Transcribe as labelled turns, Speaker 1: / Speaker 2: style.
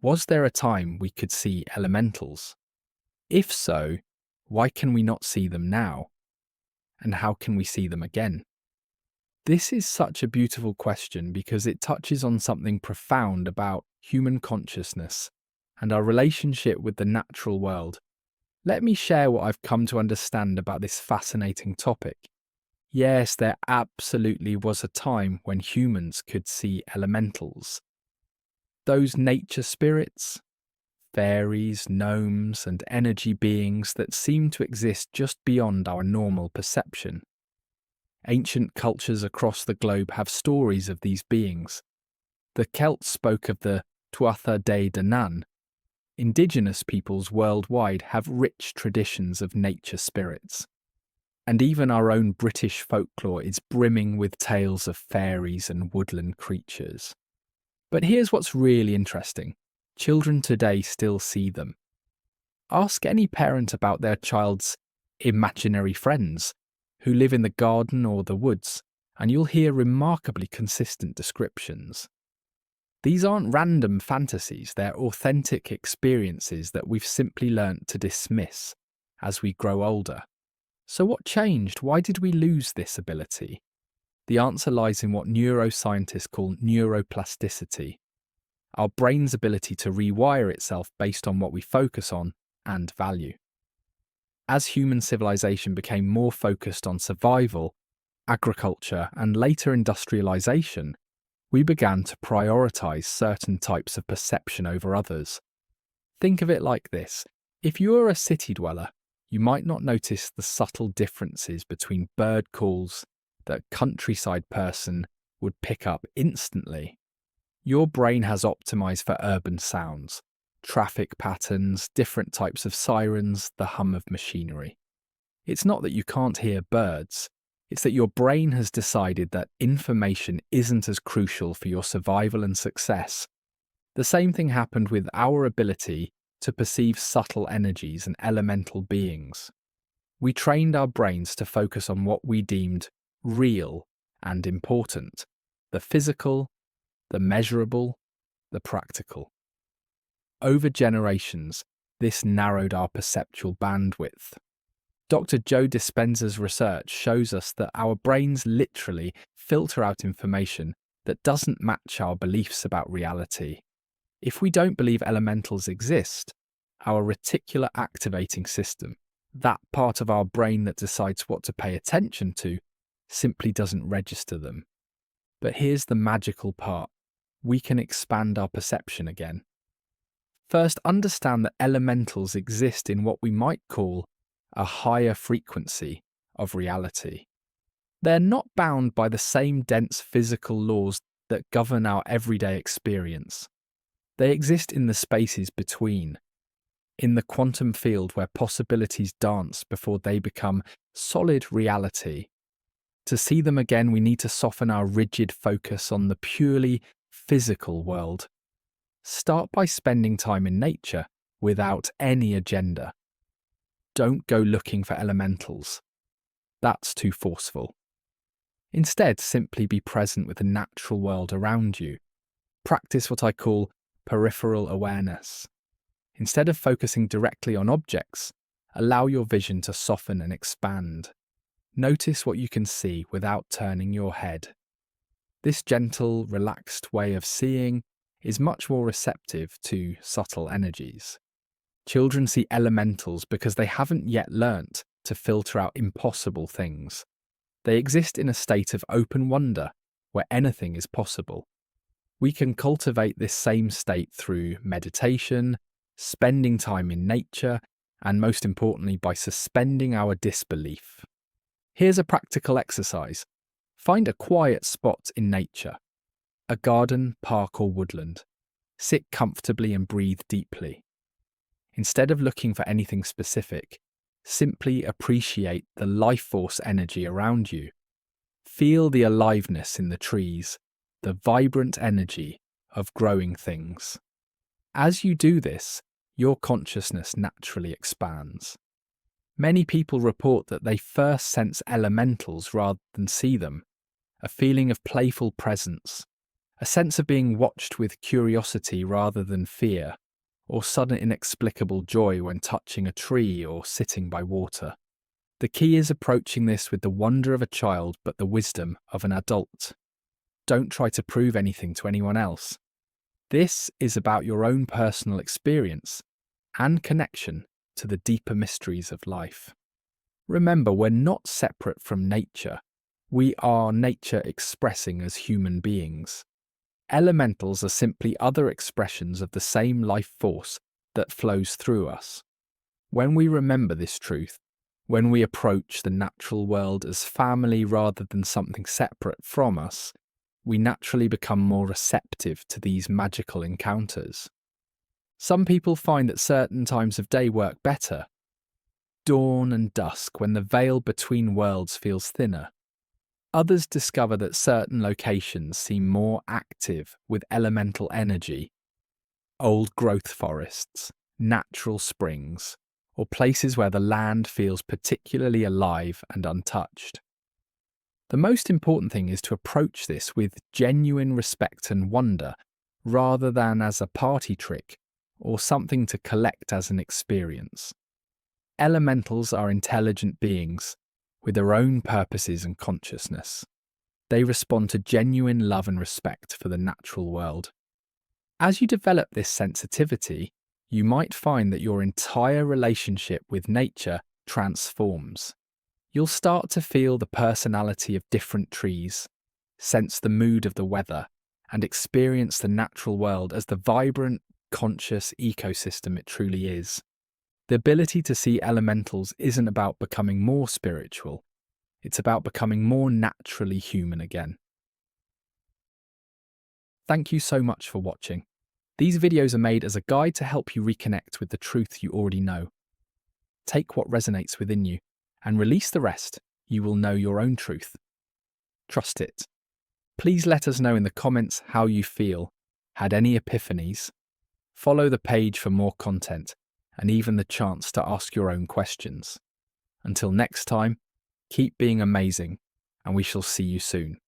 Speaker 1: Was there a time we could see elementals? If so, why can we not see them now? And how can we see them again? This is such a beautiful question because it touches on something profound about human consciousness and our relationship with the natural world. Let me share what I've come to understand about this fascinating topic. Yes, there absolutely was a time when humans could see elementals. Those nature spirits, fairies, gnomes, and energy beings that seem to exist just beyond our normal perception. Ancient cultures across the globe have stories of these beings. The Celts spoke of the Tuatha De Danann. Indigenous peoples worldwide have rich traditions of nature spirits. And even our own British folklore is brimming with tales of fairies and woodland creatures. But here's what's really interesting. Children today still see them. Ask any parent about their child's imaginary friends who live in the garden or the woods, and you'll hear remarkably consistent descriptions. These aren't random fantasies, they're authentic experiences that we've simply learnt to dismiss as we grow older. So what changed? Why did we lose this ability? The answer lies in what neuroscientists call neuroplasticity, our brain's ability to rewire itself based on what we focus on and value. As human civilization became more focused on survival, agriculture, and later industrialization, we began to prioritize certain types of perception over others. Think of it like this. If you are a city dweller, you might not notice the subtle differences between bird calls that a countryside person would pick up instantly. Your brain has optimized for urban sounds, traffic patterns, different types of sirens, the hum of machinery. It's not that you can't hear birds, it's that your brain has decided that information isn't as crucial for your survival and success. The same thing happened with our ability to perceive subtle energies and elemental beings. We trained our brains to focus on what we deemed real and important, the physical, the measurable, the practical. Over generations, this narrowed our perceptual bandwidth. Dr. Joe Dispenza's research shows us that our brains literally filter out information that doesn't match our beliefs about reality. If we don't believe elementals exist, our reticular activating system, that part of our brain that decides what to pay attention to, simply doesn't register them. But here's the magical part. We can expand our perception again. First, understand that elementals exist in what we might call a higher frequency of reality. They're not bound by the same dense physical laws that govern our everyday experience. They exist in the spaces between, in the quantum field where possibilities dance before they become solid reality. To see them again, we need to soften our rigid focus on the purely physical world. Start by spending time in nature without any agenda. Don't go looking for elementals. That's too forceful. Instead, simply be present with the natural world around you. Practice what I call peripheral awareness. Instead of focusing directly on objects, allow your vision to soften and expand. Notice what you can see without turning your head. This gentle, relaxed way of seeing is much more receptive to subtle energies. Children see elementals because they haven't yet learnt to filter out impossible things. They exist in a state of open wonder where anything is possible. We can cultivate this same state through meditation, spending time in nature, and most importantly, by suspending our disbelief. Here's a practical exercise. Find a quiet spot in nature, a garden, park, or woodland. Sit comfortably and breathe deeply. Instead of looking for anything specific, simply appreciate the life force energy around you. Feel the aliveness in the trees, the vibrant energy of growing things. As you do this, your consciousness naturally expands. Many people report that they first sense elementals rather than see them, a feeling of playful presence, a sense of being watched with curiosity rather than fear, or sudden inexplicable joy when touching a tree or sitting by water. The key is approaching this with the wonder of a child but the wisdom of an adult. Don't try to prove anything to anyone else. This is about your own personal experience and connection to the deeper mysteries of life. Remember, we're not separate from nature. We are nature expressing as human beings. Elementals are simply other expressions of the same life force that flows through us. When we remember this truth, when we approach the natural world as family rather than something separate from us, we naturally become more receptive to these magical encounters. Some people find that certain times of day work better. Dawn and dusk, when the veil between worlds feels thinner. Others discover that certain locations seem more active with elemental energy. Old growth forests, natural springs, or places where the land feels particularly alive and untouched. The most important thing is to approach this with genuine respect and wonder, rather than as a party trick or something to collect as an experience. Elementals are intelligent beings with their own purposes and consciousness. They respond to genuine love and respect for the natural world. As you develop this sensitivity, you might find that your entire relationship with nature transforms. You'll start to feel the personality of different trees, sense the mood of the weather, and experience the natural world as the vibrant, conscious ecosystem it truly is. The ability to see elementals isn't about becoming more spiritual, it's about becoming more naturally human again. Thank you so much for watching. These videos are made as a guide to help you reconnect with the truth you already know. Take what resonates within you and release the rest. You will know your own truth. Trust it. Please let us know in the comments how you feel. Had any epiphanies? Follow the page for more content and even the chance to ask your own questions. Until next time, keep being amazing, and we shall see you soon.